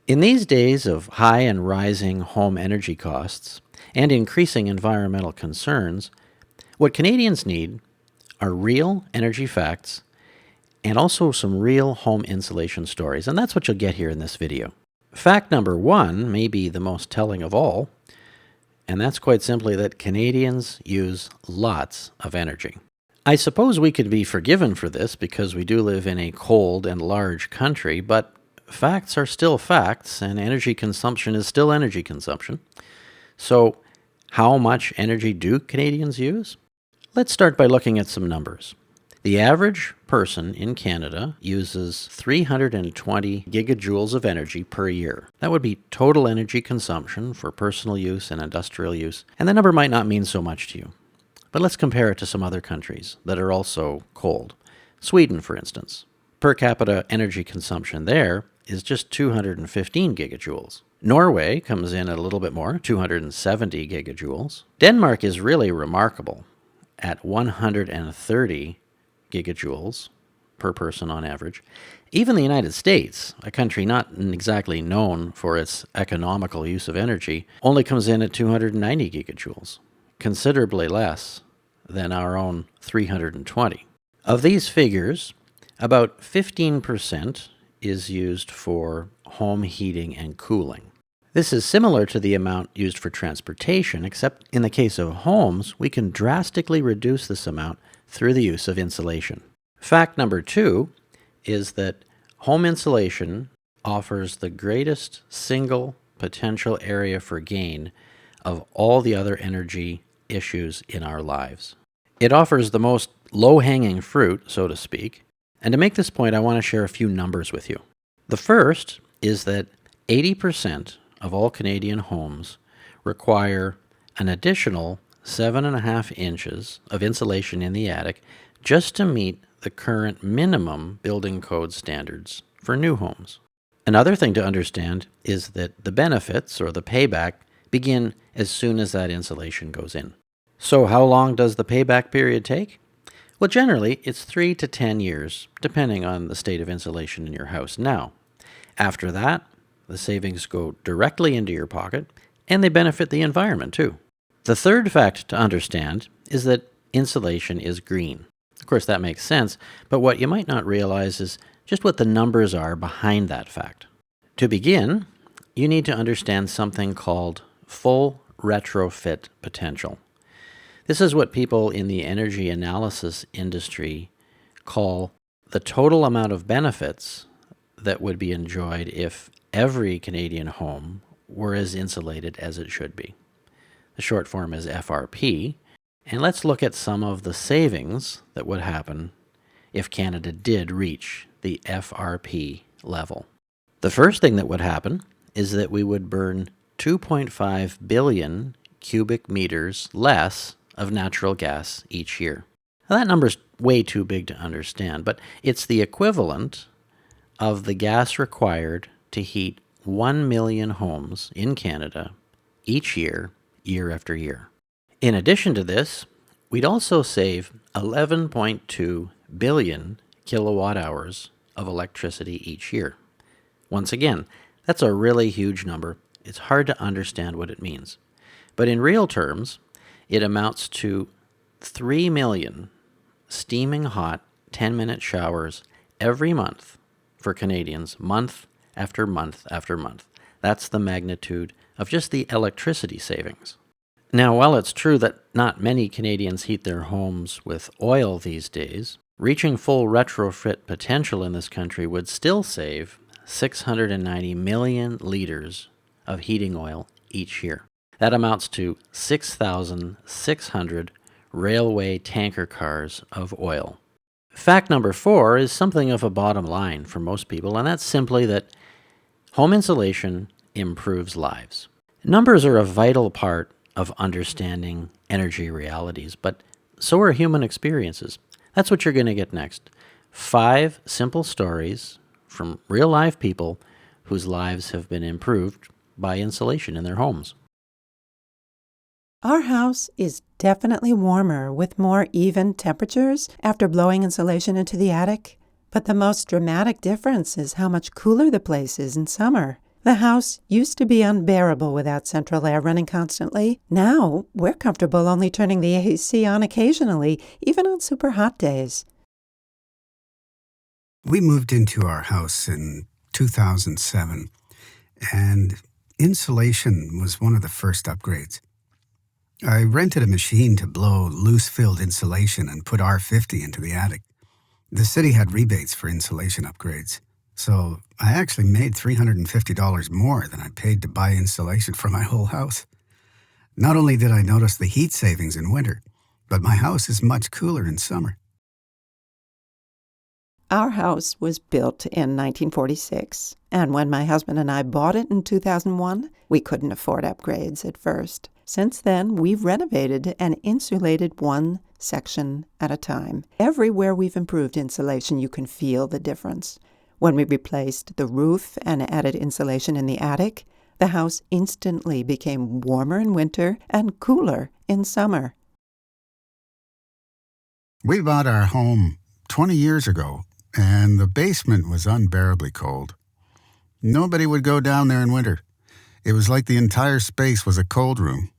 In these days of high and rising home energy costs and increasing environmental concerns, what Canadians need are real energy facts and also some real home insulation stories, and that's what you'll get here in this video. Fact number one may be the most telling of all, and that's quite simply that Canadians use lots of energy. I suppose we could be forgiven for this because we do live in a cold and large country, but facts are still facts, and energy consumption is still energy consumption. So, how much energy do Canadians use? Let's start by looking at some numbers. The average person in Canada uses 320 gigajoules of energy per year. That would be total energy consumption for personal use and industrial use, and the number might not mean so much to you. But let's compare it to some other countries that are also cold. Sweden, for instance. Per capita energy consumption there is just 215 gigajoules. Norway comes in at a little bit more, 270 gigajoules. Denmark is really remarkable at 130 gigajoules per person on average. Even the United States, a country not exactly known for its economical use of energy, only comes in at 290 gigajoules, considerably less than our own 320. Of these figures, about 15% is used for home heating and cooling. This is similar to the amount used for transportation, except in the case of homes, we can drastically reduce this amount through the use of insulation. Fact number two is that home insulation offers the greatest single potential area for gain of all the other energy issues in our lives. It offers the most low-hanging fruit, so to speak, and to make this point, I want to share a few numbers with you. The first is that 80% of all Canadian homes require an additional 7.5 inches of insulation in the attic just to meet the current minimum building code standards for new homes. Another thing to understand is that the benefits, or the payback, begin as soon as that insulation goes in. So how long does the payback period take? Well, generally, it's 3 to 10 years, depending on the state of insulation in your house now. After that, the savings go directly into your pocket, and they benefit the environment too. The third fact to understand is that insulation is green. Of course, that makes sense, but what you might not realize is just what the numbers are behind that fact. To begin, you need to understand something called full retrofit potential. This is what people in the energy analysis industry call the total amount of benefits that would be enjoyed if every Canadian home were as insulated as it should be. The short form is FRP, and let's look at some of the savings that would happen if Canada did reach the FRP level. The first thing that would happen is that we would burn 2.5 billion cubic meters less of natural gas each year. Now, that number's way too big to understand, but it's the equivalent of the gas required to heat 1 million homes in Canada each year, year after year. In addition to this, we'd also save 11.2 billion kilowatt hours of electricity each year. Once again, that's a really huge number. It's hard to understand what it means. But in real terms, it amounts to 3 million steaming hot 10-minute showers every month for Canadians, month after month after month. That's the magnitude of just the electricity savings. Now, while it's true that not many Canadians heat their homes with oil these days, reaching full retrofit potential in this country would still save 690 million liters of heating oil each year. That amounts to 6,600 railway tanker cars of oil. Fact number 4 is something of a bottom line for most people, and that's simply that home insulation improves lives. Numbers are a vital part of understanding energy realities, but so are human experiences. That's what you're going to get next. 5 simple stories from real live people whose lives have been improved by insulation in their homes. Our house is definitely warmer with more even temperatures after blowing insulation into the attic. But the most dramatic difference is how much cooler the place is in summer. The house used to be unbearable without central air running constantly. Now, we're comfortable only turning the AC on occasionally, even on super hot days. We moved into our house in 2007, and insulation was one of the first upgrades. I rented a machine to blow loose-filled insulation and put R50 into the attic. The city had rebates for insulation upgrades, so I actually made $350 more than I paid to buy insulation for my whole house. Not only did I notice the heat savings in winter, but my house is much cooler in summer. Our house was built in 1946, and when my husband and I bought it in 2001, we couldn't afford upgrades at first. Since then, we've renovated and insulated one section at a time. Everywhere we've improved insulation, you can feel the difference. When we replaced the roof and added insulation in the attic, the house instantly became warmer in winter and cooler in summer. We bought our home 20 years ago, and the basement was unbearably cold. Nobody would go down there in winter. It was like the entire space was a cold room.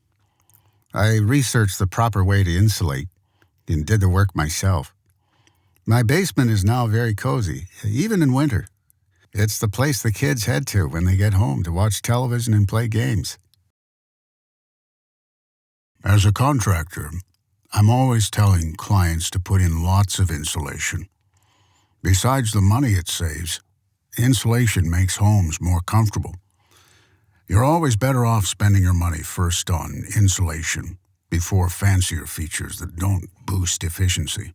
I researched the proper way to insulate and did the work myself. My basement is now very cozy, even in winter. It's the place the kids head to when they get home to watch television and play games. As a contractor, I'm always telling clients to put in lots of insulation. Besides the money it saves, insulation makes homes more comfortable. You're always better off spending your money first on insulation before fancier features that don't boost efficiency.